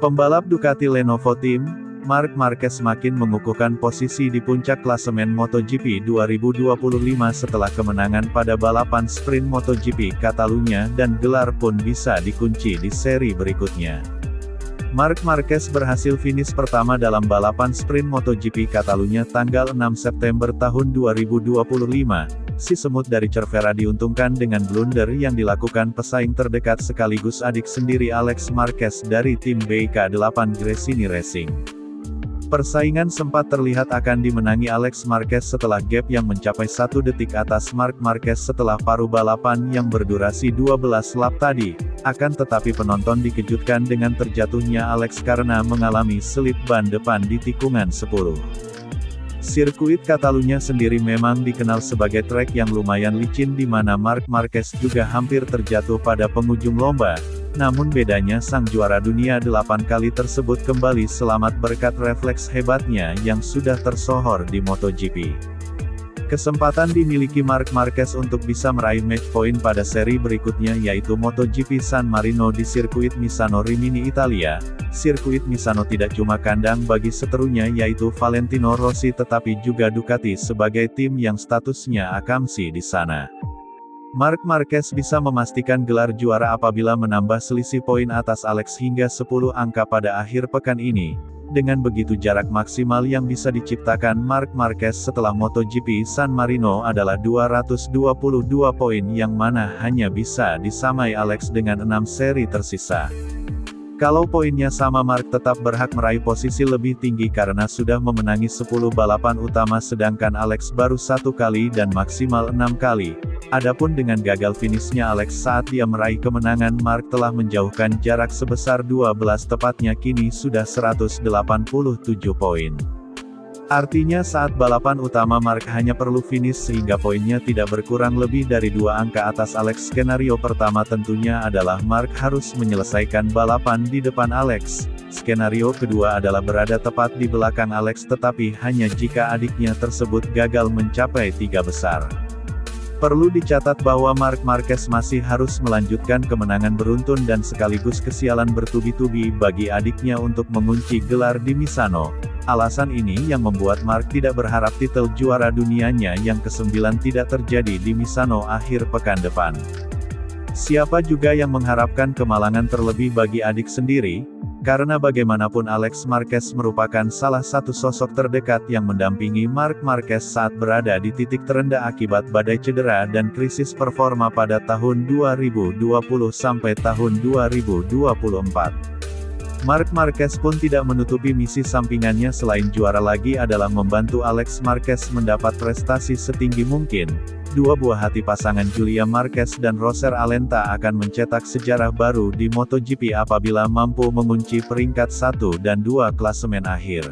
Pembalap Ducati Lenovo Team, Marc Marquez makin mengukuhkan posisi di puncak klasemen MotoGP 2025 setelah kemenangan pada balapan sprint MotoGP Catalunya dan gelar pun bisa dikunci di seri berikutnya. Marc Marquez berhasil finish pertama dalam balapan sprint MotoGP Catalunya tanggal 6 September tahun 2025. Si semut dari Cervera diuntungkan dengan blunder yang dilakukan pesaing terdekat sekaligus adik sendiri Alex Marquez dari tim BK8 Gresini Racing. Persaingan sempat terlihat akan dimenangi Alex Marquez setelah gap yang mencapai 1 detik atas Marc Marquez setelah paruh balapan yang berdurasi 12 lap tadi. Akan tetapi penonton dikejutkan dengan terjatuhnya Alex karena mengalami selip ban depan di tikungan 10. Sirkuit Catalunya sendiri memang dikenal sebagai trek yang lumayan licin di mana Marc Marquez juga hampir terjatuh pada penghujung lomba. Namun bedanya sang juara dunia 8 kali tersebut kembali selamat berkat refleks hebatnya yang sudah tersohor di MotoGP. Kesempatan dimiliki Marc Marquez untuk bisa meraih match point pada seri berikutnya yaitu MotoGP San Marino di sirkuit Misano Rimini Italia. Sirkuit Misano tidak cuma kandang bagi seterunya yaitu Valentino Rossi tetapi juga Ducati sebagai tim yang statusnya akamsi di sana. Marc Marquez bisa memastikan gelar juara apabila menambah selisih poin atas Alex hingga 10 angka pada akhir pekan ini. Dengan begitu jarak maksimal yang bisa diciptakan Marc Marquez setelah MotoGP San Marino adalah 222 poin yang mana hanya bisa disamai Alex dengan 6 seri tersisa. Kalau poinnya sama Marc tetap berhak meraih posisi lebih tinggi karena sudah memenangi 10 balapan utama sedangkan Alex baru 1 kali dan maksimal 6 kali. Adapun dengan gagal finishnya Alex saat dia meraih kemenangan Marc telah menjauhkan jarak sebesar 12 tepatnya kini sudah 187 poin. Artinya saat balapan utama Marc hanya perlu finish sehingga poinnya tidak berkurang lebih dari 2 angka atas Alex. Skenario pertama tentunya adalah Marc harus menyelesaikan balapan di depan Alex. Skenario kedua adalah berada tepat di belakang Alex tetapi hanya jika adiknya tersebut gagal mencapai 3 besar. Perlu dicatat bahwa Marc Marquez masih harus melanjutkan kemenangan beruntun dan sekaligus kesialan bertubi-tubi bagi adiknya untuk mengunci gelar di Misano. Alasan ini yang membuat Marc tidak berharap titel juara dunianya yang ke-9 tidak terjadi di Misano akhir pekan depan. Siapa juga yang mengharapkan kemalangan terlebih bagi adik sendiri? Karena bagaimanapun Alex Marquez merupakan salah satu sosok terdekat yang mendampingi Marc Marquez saat berada di titik terendah akibat badai cedera dan krisis performa pada tahun 2020 sampai tahun 2024. Marc Marquez pun tidak menutupi misi sampingannya selain juara lagi adalah membantu Alex Marquez mendapat prestasi setinggi mungkin. Dua buah hati pasangan Julia Marquez dan Roser Alenta akan mencetak sejarah baru di MotoGP apabila mampu mengunci peringkat 1 dan 2 klasemen akhir.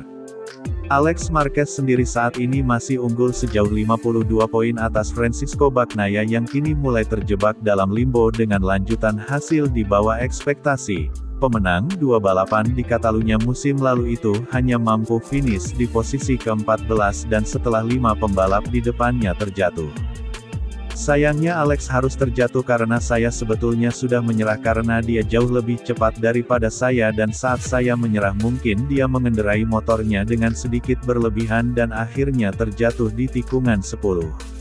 Alex Marquez sendiri saat ini masih unggul sejauh 52 poin atas Francisco Bagnaia yang kini mulai terjebak dalam limbo dengan lanjutan hasil di bawah ekspektasi. Pemenang 2 balapan di Catalunya musim lalu itu hanya mampu finish di posisi ke-14 dan setelah 5 pembalap di depannya terjatuh. Sayangnya Alex harus terjatuh karena saya sebetulnya sudah menyerah karena dia jauh lebih cepat daripada saya dan saat saya menyerah mungkin dia mengendarai motornya dengan sedikit berlebihan dan akhirnya terjatuh di tikungan 10.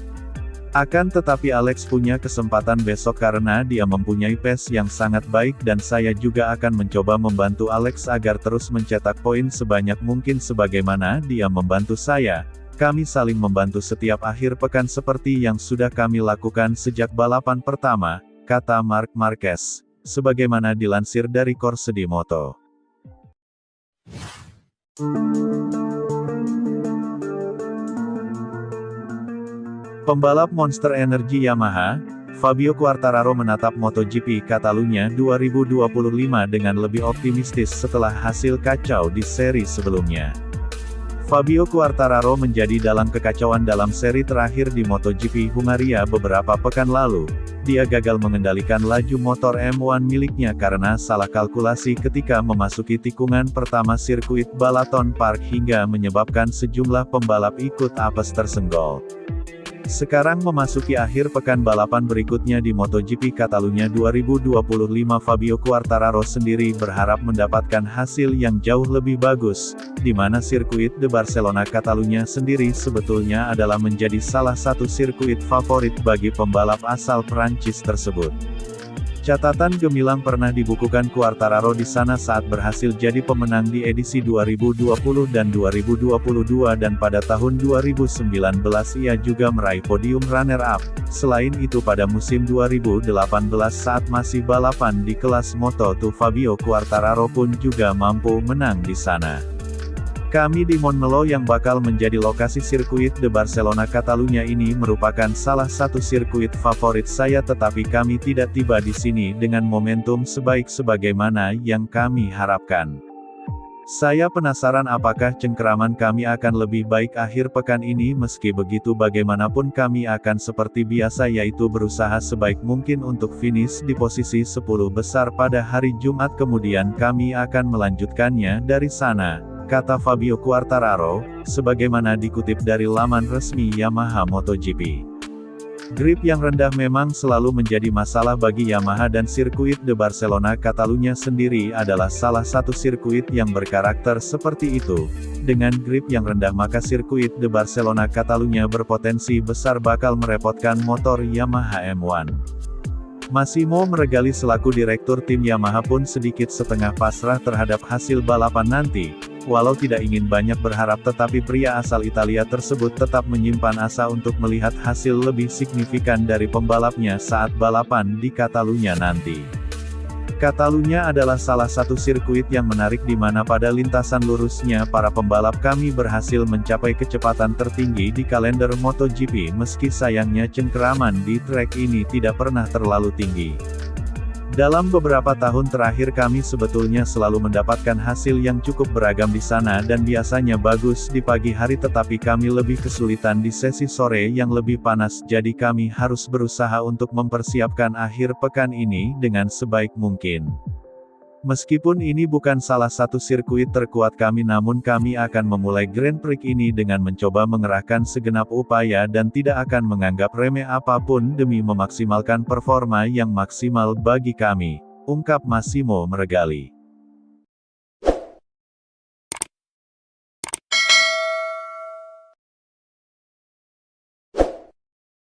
Akan tetapi Alex punya kesempatan besok karena dia mempunyai pace yang sangat baik dan saya juga akan mencoba membantu Alex agar terus mencetak poin sebanyak mungkin sebagaimana dia membantu saya. Kami saling membantu setiap akhir pekan seperti yang sudah kami lakukan sejak balapan pertama, kata Marc Marquez. Sebagaimana dilansir dari Corse di Moto. Pembalap Monster Energy Yamaha, Fabio Quartararo menatap MotoGP Catalunya 2025 dengan lebih optimistis setelah hasil kacau di seri sebelumnya. Fabio Quartararo menjadi dalang kekacauan dalam seri terakhir di MotoGP Hungaria beberapa pekan lalu. Dia gagal mengendalikan laju motor M1 miliknya karena salah kalkulasi ketika memasuki tikungan pertama sirkuit Balaton Park hingga menyebabkan sejumlah pembalap ikut apes tersenggol. Sekarang memasuki akhir pekan balapan berikutnya di MotoGP Catalunya 2025. Fabio Quartararo sendiri berharap mendapatkan hasil yang jauh lebih bagus, di mana sirkuit de Barcelona Catalunya sendiri sebetulnya adalah menjadi salah satu sirkuit favorit bagi pembalap asal Prancis tersebut. Catatan gemilang pernah dibukukan Quartararo di sana saat berhasil jadi pemenang di edisi 2020 dan 2022 dan pada tahun 2019 ia juga meraih podium runner-up. Selain itu pada musim 2018 saat masih balapan di kelas Moto2 Fabio Quartararo pun juga mampu menang di sana. Kami di Montmeló yang bakal menjadi lokasi sirkuit de Barcelona Catalunya ini merupakan salah satu sirkuit favorit saya, tetapi kami tidak tiba di sini dengan momentum sebaik sebagaimana yang kami harapkan. Saya penasaran apakah cengkeraman kami akan lebih baik akhir pekan ini. Meski begitu bagaimanapun kami akan seperti biasa, yaitu berusaha sebaik mungkin untuk finish di posisi 10 besar pada hari Jumat, kemudian kami akan melanjutkannya dari sana, kata Fabio Quartararo, sebagaimana dikutip dari laman resmi Yamaha MotoGP. Grip yang rendah memang selalu menjadi masalah bagi Yamaha dan sirkuit de Barcelona Catalunya sendiri adalah salah satu sirkuit yang berkarakter seperti itu. Dengan grip yang rendah maka sirkuit de Barcelona Catalunya berpotensi besar bakal merepotkan motor Yamaha M1. Massimo Meregali selaku direktur tim Yamaha pun sedikit setengah pasrah terhadap hasil balapan nanti. Walau tidak ingin banyak berharap, tetapi pria asal Italia tersebut tetap menyimpan asa untuk melihat hasil lebih signifikan dari pembalapnya saat balapan di Catalunya nanti. Catalunya adalah salah satu sirkuit yang menarik di mana pada lintasan lurusnya para pembalap kami berhasil mencapai kecepatan tertinggi di kalender MotoGP, meski sayangnya cengkeraman di trek ini tidak pernah terlalu tinggi. Dalam beberapa tahun terakhir kami sebetulnya selalu mendapatkan hasil yang cukup beragam di sana dan biasanya bagus di pagi hari, tetapi kami lebih kesulitan di sesi sore yang lebih panas, jadi kami harus berusaha untuk mempersiapkan akhir pekan ini dengan sebaik mungkin. Meskipun ini bukan salah satu sirkuit terkuat kami, namun kami akan memulai Grand Prix ini dengan mencoba mengerahkan segenap upaya dan tidak akan menganggap remeh apapun demi memaksimalkan performa yang maksimal bagi kami, ungkap Massimo Meregali.